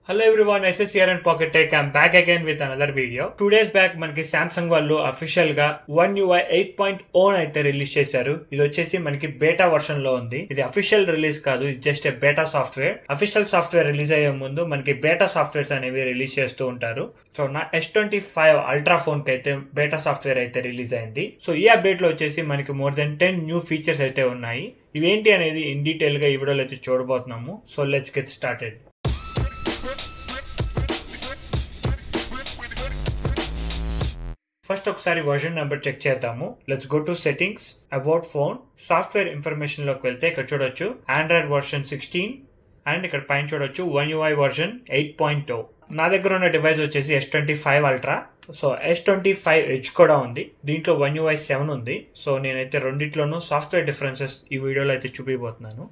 Hello everyone, SS here and Pocket Tech. I'm back again with another video. 2 days back మనకి Samsung వాళ్ళు official గా One UI 8.0 అయితే release చేశారు. ఇది వచ్చేసి మనకి బేటా వర్షన్ లో ఉంది. ఇది అఫీషియల్ రిలీజ్ కాదు, ఇది జస్ట్ బేటా సాఫ్ట్వేర్. అఫీషియల్ సాఫ్ట్వేర్ రిలీజ్ అయ్యే ముందు మనకి బేటా సాఫ్ట్వేర్స్ అనేవి రిలీజ్ చేస్తూ ఉంటారు. సో నా S25 అల్ట్రా ఫోన్ కి అయితే బేటా సాఫ్ట్వేర్ అయితే రిలీజ్ అయింది. సో ఈ అప్డేట్ లో వచ్చేసి మనకి మోర్ దెన్ 10 న్యూ ఫీచర్స్ అయితే ఉన్నాయి. ఇవేంటి అనేది ఇన్ డీటెయిల్ గా ఈ వీడియోలో అయితే చూడబోతున్నాము. So let's get started. First ఒకసారి వర్షన్ నెంబర్ చెక్ చేద్దాము. Let's go to settings, about phone, software information లోకి వెళ్తే ఇక్కడ చూడొచ్చు ఆండ్రాయిడ్ వర్షన్ 16 అండ్ ఇక్కడ పైన చూడొచ్చు One UI వర్షన్ 8.0. నా దగ్గర ఉన్న డివైస్ వచ్చేసి S25 ultra. So S25 Edge కూడా ఉంది, దీంట్లో One UI 7 ఉంది. సో నేనైతే రెండిట్లోనూ సాఫ్ట్వేర్ డిఫరెన్సెస్ ఈ వీడియోలో అయితే చూపిపోతున్నాను.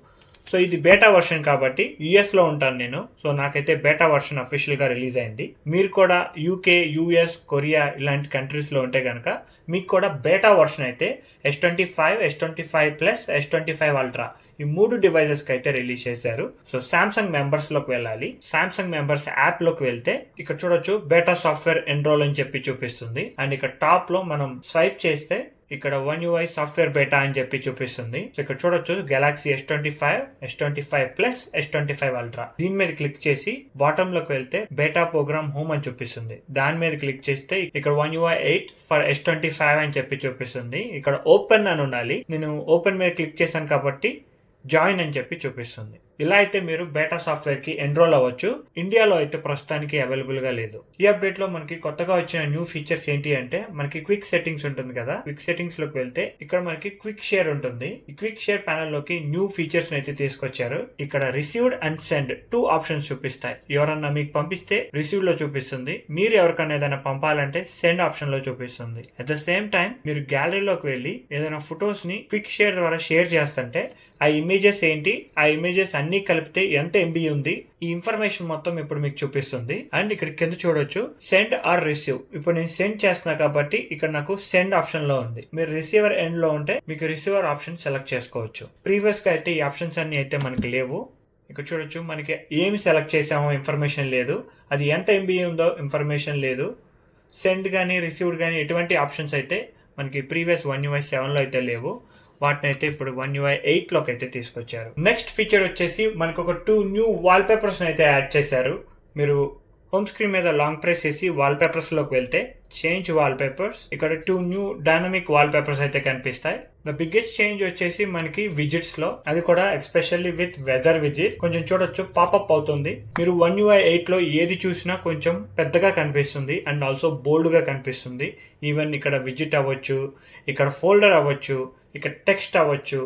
సో ఇది బేటా వర్షన్ కాబట్టి యుఎస్ లో ఉంటాను నేను. సో నాకైతే బేటా వర్షన్ అఫీషియల్ గా రిలీజ్ అయింది. మీరు కూడా యూకే, యుఎస్, కొరియా ఇలాంటి కంట్రీస్ లో ఉంటే కనుక మీకు కూడా బేటా వర్షన్ అయితే S25, S25 plus, S25 ultra ఈ 3 డివైజెస్ కి అయితే రిలీజ్ చేశారు. సో సామ్సంగ్ మెంబర్స్ లోకి వెళ్ళాలి. సామ్సంగ్ మెంబర్స్ యాప్ లోకి వెళ్తే ఇక్కడ చూడొచ్చు బేటా సాఫ్ట్వేర్ ఎన్రోల్ అని చెప్పి చూపిస్తుంది. అండ్ ఇక్కడ టాప్ లో మనం స్వైప్ చేస్తే ఇక్కడ One UI సాఫ్ట్వేర్ బేటా అని చెప్పి చూపిస్తుంది. సో ఇక్కడ చూడొచ్చు Galaxy S25, S25 plus, S25 ultra. దీని మీద క్లిక్ చేసి బాటమ్ లోకి వెళ్తే బేటా ప్రోగ్రామ్ హోమ్ అని చూపిస్తుంది. దాని మీద క్లిక్ చేస్తే ఇక్కడ One UI 8 ఫర్ S25 అని చెప్పి చూపిస్తుంది. ఇక్కడ ఓపెన్ అని ఉండాలి. నేను ఓపెన్ మీద క్లిక్ చేశాను కాబట్టి జాయిన్ అని చెప్పి చూపిస్తుంది. ఇలా అయితే మీరు బేటా సాఫ్ట్వేర్ కి ఎన్రోల్ అవ్వచ్చు. ఇండియాలో అయితే ప్రస్తుతానికి అవైలబుల్ గా లేదు. ఈ అప్డేట్ లో మనకి కొత్తగా వచ్చిన న్యూ ఫీచర్స్ ఏంటి అంటే మనకి క్విక్ సెట్టింగ్స్ ఉంటుంది కదా, క్విక్ సెట్టింగ్స్ లోకి వెళ్తే ఇక్కడ మనకి క్విక్ షేర్ ఉంటుంది. ఈ క్విక్ షేర్ ప్యానల్ లోకి న్యూ ఫీచర్స్ అయితే తీసుకొచ్చారు. ఇక్కడ రిసీవ్డ్ అండ్ సెండ్ 2 ఆప్షన్స్ చూపిస్తాయి. ఎవరన్నా మీకు పంపిస్తే రిసీవ్ లో చూపిస్తుంది, మీరు ఎవరికన్నా ఏదైనా పంపాలంటే సెండ్ ఆప్షన్ లో చూపిస్తుంది. అట్ ద సేమ్ టైం మీరు గ్యాలరీలోకి వెళ్ళి ఏదైనా ఫొటోస్ ని క్విక్ షేర్ ద్వారా షేర్ చేస్తుంటే ఆ ఇమేజెస్ ఏంటి, ఆ ఇమేజెస్ అన్ని కలిపితే ఎంత MB ఉంది, ఈ ఇన్ఫర్మేషన్ మొత్తం ఇప్పుడు మీకు చూపిస్తుంది. అండ్ ఇక్కడ కింద చూడొచ్చు సెండ్ ఆర్ రిసీవ్. ఇప్పుడు నేను సెండ్ చేస్తున్నా కాబట్టి ఇక్కడ నాకు సెండ్ ఆప్షన్ లో ఉంది. మీరు రిసీవర్ ఎండ్ లో ఉంటే మీకు రిసీవర్ ఆప్షన్ సెలెక్ట్ చేసుకోవచ్చు. ప్రీవియస్ గా అయితే ఈ ఆప్షన్స్ అన్ని అయితే మనకి లేవు. ఇక్కడ చూడొచ్చు మనకి ఏమి సెలెక్ట్ చేసామో ఇన్ఫర్మేషన్ లేదు, అది ఎంత MB ఉందో ఇన్ఫర్మేషన్ లేదు. సెండ్ కానీ రిసీవ్డ్ కానీ ఎటువంటి ఆప్షన్స్ అయితే మనకి ప్రీవియస్ One UI 7 లో అయితే లేవు. వాటిని అయితే ఇప్పుడు One UI 8 లోకి అయితే తీసుకొచ్చారు. నెక్స్ట్ ఫీచర్ వచ్చేసి మనకు ఒక 2 న్యూ వాల్ పేపర్స్ అయితే యాడ్ చేశారు. మీరు హోమ్ స్క్రీన్ మీద లాంగ్ ప్రెస్ చేసి వాల్ పేపర్స్ లోకి వెళ్తే చేంజ్ వాల్ పేపర్స్, ఇక్కడ 2 న్యూ డైనమిక్ వాల్ పేపర్స్ అయితే కనిపిస్తాయి. ద బిగ్గెస్ట్ చేంజ్ వచ్చేసి మనకి విజిట్స్ లో, అది కూడా ఎస్పెషల్లీ విత్ వెదర్ విజిట్ కొంచెం చూడొచ్చు పాపప్ అవుతుంది. మీరు One UI 8 లో ఏది చూసినా కొంచెం పెద్దగా కనిపిస్తుంది అండ్ ఆల్సో బోల్డ్ గా కనిపిస్తుంది. ఈవెన్ ఇక్కడ విజిట్ అవ్వచ్చు, ఇక్కడ ఫోల్డర్ అవ్వచ్చు, ఇక్కడ టెక్స్ట్ అవ్వచ్చు,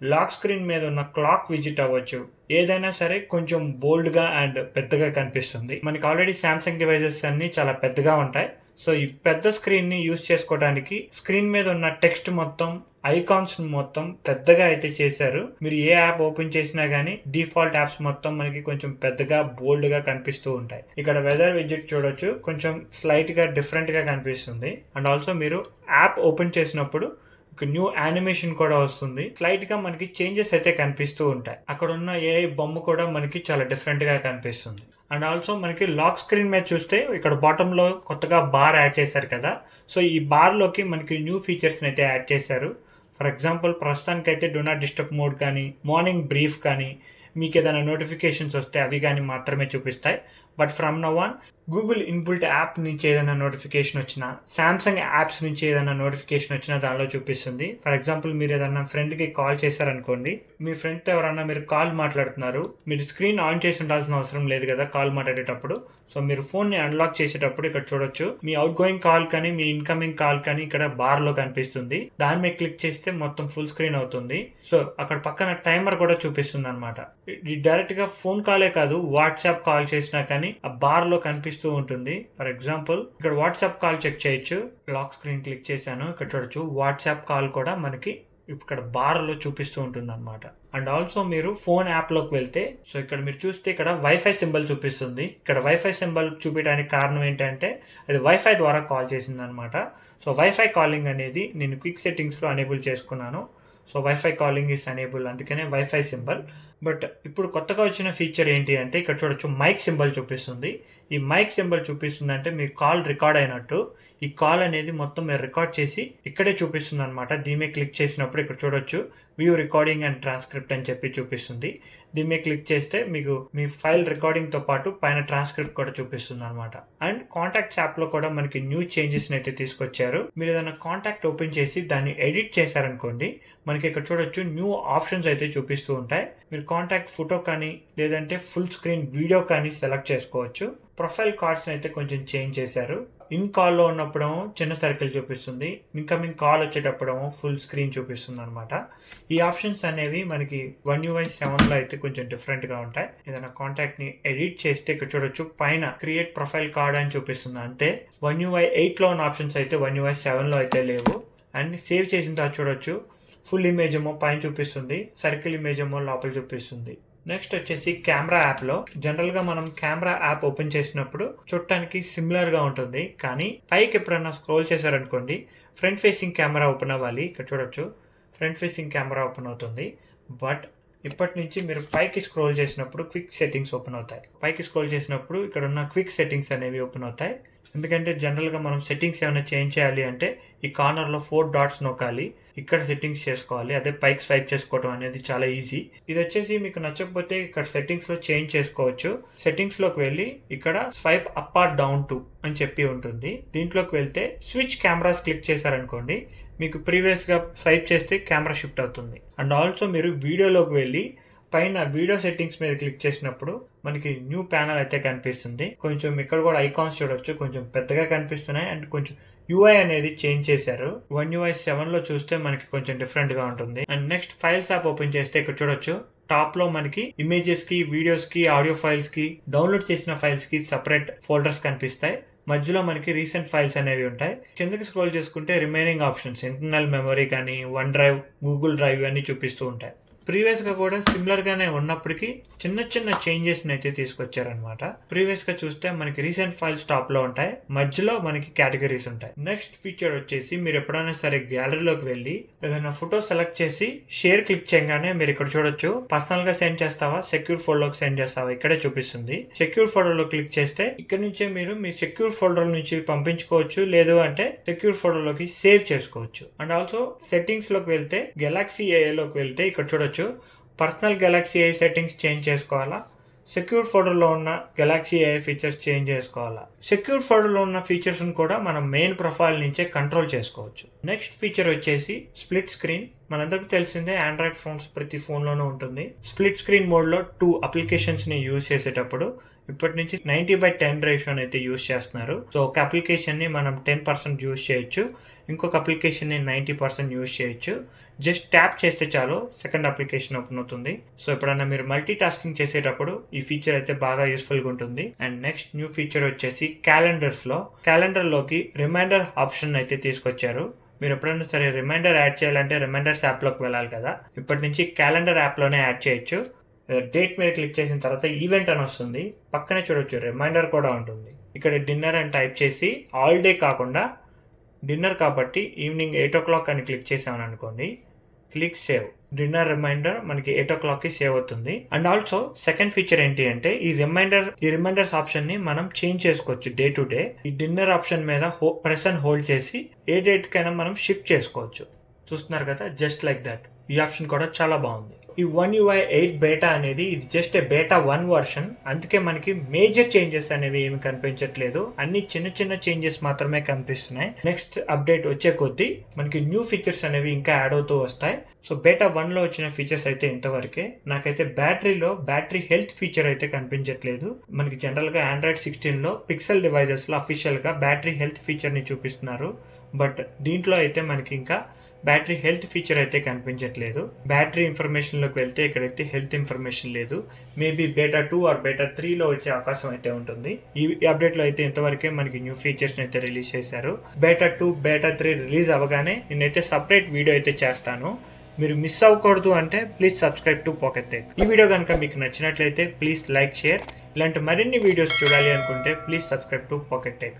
లాక్ స్క్రీన్ మీద ఉన్న క్లాక్ విజిట్ అవ్వచ్చు, ఏదైనా సరే కొంచెం బోల్డ్ గా అండ్ పెద్దగా కనిపిస్తుంది. మనకి ఆల్రెడీ సామ్సంగ్ డివైజెస్ అన్ని చాలా పెద్దగా ఉంటాయి. సో ఈ పెద్ద స్క్రీన్ ని యూజ్ చేసుకోవడానికి స్క్రీన్ మీద ఉన్న టెక్స్ట్ మొత్తం, ఐకాన్స్ మొత్తం పెద్దగా అయితే చేశారు. మీరు ఏ యాప్ ఓపెన్ చేసినా గానీ డిఫాల్ట్ యాప్స్ మొత్తం మనకి కొంచెం పెద్దగా బోల్డ్ గా కనిపిస్తూ ఉంటాయి. ఇక్కడ వెదర్ విజిట్ చూడొచ్చు, కొంచెం స్లైట్ గా డిఫరెంట్ గా కనిపిస్తుంది. అండ్ ఆల్సో మీరు యాప్ ఓపెన్ చేసినప్పుడు ఒక న్యూ యానిమేషన్ కూడా వస్తుంది. స్లైట్ గా మనకి చేంజెస్ అయితే కనిపిస్తూ ఉంటాయి. అక్కడ ఉన్న ఏ బొమ్మ కూడా మనకి చాలా డిఫరెంట్ గా కనిపిస్తుంది. అండ్ ఆల్సో మనకి లాక్ స్క్రీన్ మీద చూస్తే ఇక్కడ బాటమ్ లో కొత్తగా బార్ యాడ్ చేశారు కదా, సో ఈ బార్ లోకి మనకి న్యూ ఫీచర్స్ అయితే యాడ్ చేశారు. ఫర్ ఎగ్జాంపుల్ ప్రస్తుతానికి అయితే డో నాట్ డిస్టర్బ్ మోడ్ కానీ, మార్నింగ్ బ్రీఫ్ కానీ, మీకు ఏదైనా నోటిఫికేషన్స్ వస్తే అవి కానీ మాత్రమే చూపిస్తాయి. But from now on Google inbuilt app నుంచి ఏదైనా నోటిఫికేషన్ వచ్చినా, సామ్సంగ్ యాప్స్ నుంచి ఏదైనా నోటిఫికేషన్ వచ్చినా దానిలో చూపిస్తుంది. ఫర్ ఎగ్జాంపుల్ మీరు ఏదైనా ఫ్రెండ్ కి కాల్ చేశారనుకోండి, మీ ఫ్రెండ్ తో ఎవరన్నా మీరు కాల్ మాట్లాడుతున్నారు, మీరు స్క్రీన్ ఆన్ చేసి ఉండాల్సిన అవసరం లేదు కదా కాల్ మాట్లాడేటప్పుడు. సో మీరు ఫోన్ ని అన్లాక్ చేసేటప్పుడు ఇక్కడ చూడొచ్చు మీ అవుట్ గోయింగ్ కాల్ కానీ, మీ ఇన్కమింగ్ కాల్ కానీ ఇక్కడ బార్ లో కనిపిస్తుంది. దాని మీద క్లిక్ చేస్తే మొత్తం ఫుల్ స్క్రీన్ అవుతుంది. సో అక్కడ పక్కన టైమర్ కూడా చూపిస్తుంది అనమాట. డైరెక్ట్ గా ఫోన్ కాలే కాదు, వాట్సాప్ కాల్ చేసినా కానీ ఆ బార్ లో కనిపిస్తుంది ఉంటుంది. ఫర్ ఎగ్జాంపుల్ ఇక్కడ వాట్సాప్ కాల్ చెక్ చేయొచ్చు. లాక్ స్క్రీన్ క్లిక్ చేశాను, ఇక్కడ చూడొచ్చు వాట్సాప్ కాల్ కూడా మనకి ఇక్కడ బార్ లో చూపిస్తూ ఉంటుంది అనమాట. అండ్ ఆల్సో మీరు ఫోన్ యాప్ లోకి వెళ్తే, సో ఇక్కడ మీరు చూస్తే ఇక్కడ వైఫై సింబల్ చూపిస్తుంది. ఇక్కడ వైఫై సింబల్ చూపించడానికి కారణం ఏంటంటే అది వైఫై ద్వారా కాల్ చేసింది అనమాట. సో వైఫై కాలింగ్ అనేది నేను క్విక్ సెట్టింగ్స్ లో ఎనేబుల్ చేసుకున్నాను. So wifi calling is enable, అందుకనే వైఫై సింబల్. బట్ ఇప్పుడు కొత్తగా వచ్చిన ఫీచర్ ఏంటి అంటే ఇక్కడ చూడొచ్చు మైక్ సింబల్ చూపిస్తుంది. ఈ మైక్ సింబల్ చూపిస్తుంది అంటే మీ కాల్ రికార్డ్ అయినట్టు. ఈ కాల్ అనేది మొత్తం మీరు రికార్డ్ చేసి ఇక్కడే చూపిస్తుంది అనమాట. దీని మీద క్లిక్ చేసినప్పుడు ఇక్కడ చూడొచ్చు వ్యూ రికార్డింగ్ అండ్ ట్రాన్స్క్రిప్ట్ అని చెప్పి చూపిస్తుంది. దీని మీద క్లిక్ చేస్తే మీకు మీ ఫైల్ రికార్డింగ్ తో పాటు పైన ట్రాన్స్క్రిప్ట్ కూడా చూపిస్తుంది అనమాట. అండ్ కాంటాక్ట్స్ యాప్ లో కూడా మనకి న్యూ చేంజెస్ అయితే తీసుకొచ్చారు. మీరు ఏదైనా కాంటాక్ట్ ఓపెన్ చేసి దాన్ని ఎడిట్ చేశారనుకోండి, మనకి ఇక్కడ చూడొచ్చు న్యూ ఆప్షన్స్ అయితే చూపిస్తూ ఉంటాయి. మీరు కాంటాక్ట్ ఫోటో కానీ లేదంటే ఫుల్ స్క్రీన్ వీడియో కానీ సెలెక్ట్ చేసుకోవచ్చు. ప్రొఫైల్ కార్డ్స్ అయితే కొంచెం చేంజ్ చేశారు. ఇన్ కాల్ లో ఉన్నప్పుడేమో చిన్న సర్కిల్ చూపిస్తుంది, ఇన్కమింగ్ కాల్ వచ్చేటప్పుడేమో ఫుల్ స్క్రీన్ చూపిస్తుంది అనమాట. ఈ ఆప్షన్స్ అనేవి మనకి One UI 7 లో అయితే కొంచెం డిఫరెంట్ గా ఉంటాయి. ఏదైనా కాంటాక్ట్ ని ఎడిట్ చేస్తే ఇక్కడ చూడొచ్చు పైన క్రియేట్ ప్రొఫైల్ కార్డ్ అని చూపిస్తుంది అంతే. One UI 8 లో ఉన్న ఆప్షన్స్ అయితే One UI 7 లో అయితే లేవు. అండ్ సేవ్ చేసిన తర్వాత చూడొచ్చు ఫుల్ ఇమేజ్ ఏమో పైన చూపిస్తుంది, సర్కిల్ ఇమేజ్ ఏమో లోపల చూపిస్తుంది. నెక్స్ట్ వచ్చేసి కెమెరా యాప్ లో జనరల్ గా మనం కెమెరా యాప్ ఓపెన్ చేసినప్పుడు చూడటానికి సిమిలర్ గా ఉంటుంది. కానీ పైకి ఎప్పుడైనా స్క్రోల్ చేశారనుకోండి ఫ్రంట్ ఫేసింగ్ కెమెరా ఓపెన్ అవ్వాలి. ఇక్కడ చూడొచ్చు ఫ్రంట్ ఫేసింగ్ కెమెరా ఓపెన్ అవుతుంది. బట్ ఇప్పటి నుంచి మీరు పైకి స్క్రోల్ చేసినప్పుడు క్విక్ సెట్టింగ్స్ ఓపెన్ అవుతాయి. పైకి స్క్రోల్ చేసినప్పుడు ఇక్కడ ఉన్న క్విక్ సెట్టింగ్స్ అనేవి ఓపెన్ అవుతాయి. ఎందుకంటే జనరల్ గా మనం సెట్టింగ్స్ ఏమైనా చేంజ్ చేయాలి అంటే ఈ కార్నర్ లో 4 డాట్స్ నొక్కాలి, ఇక్కడ సెట్టింగ్స్ చేసుకోవాలి. అదే పైకి స్వైప్ చేసుకోవడం అనేది చాలా ఈజీ. ఇది వచ్చేసి మీకు నచ్చకపోతే ఇక్కడ సెట్టింగ్స్ లో చేంజ్ చేసుకోవచ్చు. సెట్టింగ్స్ లోకి వెళ్ళి ఇక్కడ swipe up or down to అని చెప్పి ఉంటుంది. దీంట్లోకి వెళ్తే స్విచ్ కెమెరాస్ క్లిక్ చేశారనుకోండి, మీకు ప్రీవియస్ గా స్వైప్ చేస్తే కెమెరా షిఫ్ట్ అవుతుంది. అండ్ ఆల్సో మీరు వీడియోలోకి వెళ్ళి పైన వీడియో సెట్టింగ్స్ మీద క్లిక్ చేసినప్పుడు మనకి న్యూ ప్యానల్ అయితే కనిపిస్తుంది. కొంచెం ఇక్కడ కూడా ఐకాన్స్ చూడొచ్చు, కొంచెం పెద్దగా కనిపిస్తున్నాయి. అండ్ కొంచెం UI అనేది చేంజ్ చేశారు. One UI 7 లో చూస్తే మనకి కొంచెం డిఫరెంట్ గా ఉంటుంది. And next files app open చేస్తే ఇక్కడ చూడొచ్చు టాప్ లో మనకి ఇమేజెస్ కి, వీడియోస్ కి, ఆడియో ఫైల్స్ కి, డౌన్లోడ్ చేసిన ఫైల్స్ కి సెపరేట్ ఫోల్డర్స్ కనిపిస్తాయి. మధ్యలో మనకి రీసెంట్ ఫైల్స్ అనేవి ఉంటాయి. కిందకి స్క్రోల్ చేసుకుంటే రిమైనింగ్ ఆప్షన్స్ ఇంటర్నల్ మెమరీ కానీ, వన్ డ్రైవ్, గూగుల్ డ్రైవ్ అన్ని చూపిస్తూ ఉంటాయి. ప్రీవియస్ గా కూడా సిమిలర్ గానే ఉన్నప్పటికీ చిన్న చిన్న చేంజెస్ అయితే తీసుకొచ్చారనమాట. ప్రీవియస్ గా చూస్తే మనకి రీసెంట్ ఫైల్స్ టాప్ లో ఉంటాయి, మధ్యలో మనకి కేటగిరీస్ ఉంటాయి. నెక్స్ట్ ఫీచర్ వచ్చేసి మీరు ఎప్పుడైనా సరే గ్యాలరీలోకి వెళ్ళి ఏదైనా ఫోటో సెలెక్ట్ చేసి షేర్ క్లిక్ చేయగానే మీరు ఇక్కడ చూడొచ్చు పర్సనల్ గా సెండ్ చేస్తావా, సెక్యూర్ ఫోల్డర్ సెండ్ చేస్తావా ఇక్కడే చూపిస్తుంది. సెక్యూర్ ఫోల్డర్ లో క్లిక్ చేస్తే ఇక్కడ నుంచే మీరు మీ సెక్యూర్ ఫోల్డర్ నుంచి పంపించుకోవచ్చు, లేదు అంటే సెక్యూర్ ఫోల్డర్ లోకి సేవ్ చేసుకోవచ్చు. అండ్ ఆల్సో సెట్టింగ్స్ లోకి వెళ్తే గెలాక్సీ AI లోకి వెళ్తే ఇక్కడ చూడొచ్చు personal Galaxy AI settings change చేసుకోవాలా, సెక్యూర్ ఫోల్డర్ లో ఉన్న గెలాక్సీ AI ఫీచర్స్ చేంజ్ చేసుకోవాలా. సెక్యూర్ ఫోల్డర్ లో ఉన్న ఫీచర్స్ కూడా మనం మెయిన్ ప్రొఫైల్ నుంచే కంట్రోల్ చేసుకోవచ్చు. నెక్స్ట్ ఫీచర్ వచ్చేసి స్ప్లిట్ స్క్రీన్. మనందరికీ తెలిసిందే ఆండ్రాయిడ్ ఫోన్స్ ప్రతి ఫోన్ లోనూ ఉంటుంది. స్ప్లిట్ స్క్రీన్ మోడ్ లో 2 అప్లికేషన్స్ ని యూజ్ చేసేటప్పుడు ఇప్పటి నుంచి 90/10 రేషియో అయితే యూజ్ చేస్తున్నారు. సో ఒక అప్లికేషన్ ని మనం 10% యూజ్ చేయొచ్చు, ఇంకొక అప్లికేషన్ ని 90% యూజ్ చేయొచ్చు. జస్ట్ ట్యాప్ చేస్తే చాలు సెకండ్ అప్లికేషన్ ఓపెన్ అవుతుంది. సో ఎప్పుడైనా మీరు మల్టీ టాస్కింగ్ చేసేటప్పుడు ఈ ఫీచర్ అయితే బాగా యూస్ఫుల్ గా ఉంటుంది. అండ్ నెక్స్ట్ న్యూ ఫీచర్ వచ్చేసి క్యాలెండర్ లోకి రిమైండర్ ఆప్షన్ అయితే తీసుకొచ్చారు. మీరు ఎప్పుడైనా సరే రిమైండర్ యాడ్ చేయాలంటే రిమైండర్స్ యాప్ లోకి వెళ్ళాలి కదా, ఇప్పటి నుంచి క్యాలెండర్ యాప్ లోనే యాడ్ చేయొచ్చు. డేట్ మీద క్లిక్ చేసిన తర్వాత ఈవెంట్ అని వస్తుంది, పక్కనే చూడొచ్చు రిమైండర్ కూడా ఉంటుంది. ఇక్కడ డిన్నర్ అని టైప్ చేసి ఆల్ డే కాకుండా డిన్నర్ కాబట్టి ఈవినింగ్ 8 o'clock అని క్లిక్ చేసామని అనుకోండి, క్లిక్ సేవ్, డిన్నర్ రిమైండర్ మనకి 8 o'clock కి సేవ్ అవుతుంది. అండ్ ఆల్సో సెకండ్ ఫీచర్ ఏంటి అంటే ఈ రిమైండర్స్ ఆప్షన్ ని మనం చేంజ్ చేసుకోవచ్చు డే టు డే. ఈ డిన్నర్ ఆప్షన్ మీద ప్రెస్ అండ్ హోల్డ్ చేసి ఏ డేట్ కైనా మనం షిఫ్ట్ చేసుకోవచ్చు. చూస్తున్నారు కదా, జస్ట్ లైక్ దట్. ఈ ఆప్షన్ కూడా చాలా బాగుంది. ఈ One UI 8 బేటా అనేది ఇది జస్ట్ బేటా 1 వర్షన్, అందుకే మనకి మేజర్ చేంజెస్ అనేవి ఏమి కనిపించట్లేదు, అన్ని చిన్న చిన్న చేంజెస్ మాత్రమే కనిపిస్తున్నాయి. నెక్స్ట్ అప్డేట్ వచ్చే కొద్దీ మనకి న్యూ ఫీచర్స్ అనేవి ఇంకా యాడ్ అవుతూ వస్తాయి. సో బేటా 1 లో వచ్చిన ఫీచర్స్ అయితే ఇంతవరకే. నాకైతే బ్యాటరీ హెల్త్ ఫీచర్ అయితే కనిపించట్లేదు. మనకి జనరల్ గా Android 16 లో పిక్సెల్ డివైజెస్ లో అఫీషియల్ గా బ్యాటరీ హెల్త్ ఫీచర్ ని చూపిస్తున్నారు. బట్ దీంట్లో అయితే మనకి ఇంకా బ్యాటరీ హెల్త్ ఫీచర్ అయితే కనిపించట్లేదు. బ్యాటరీ ఇన్ఫర్మేషన్ లోకి వెళ్తే ఇక్కడైతే హెల్త్ ఇన్ఫర్మేషన్ లేదు. మేబీ బేటా 2 ఆర్ బేటా 3 లో వచ్చే అవకాశం అయితే ఉంటుంది. ఈ అప్డేట్ లో అయితే ఇంతవరకే మనకి న్యూ ఫీచర్స్ అయితే రిలీజ్ చేశారు. బేటా 2, బేటా 3 రిలీజ్ అవ్వగానే నేనైతే సపరేట్ వీడియో అయితే చేస్తాను. మీరు మిస్ అవ్వకూడదు అంటే please subscribe to pocket tech. ఈ వీడియో కనుక మీకు నచ్చినట్లయితే ప్లీజ్ లైక్, షేర్. ఇలాంటి మరిన్ని వీడియోస్ చూడాలి అనుకుంటే please subscribe to pocket tech.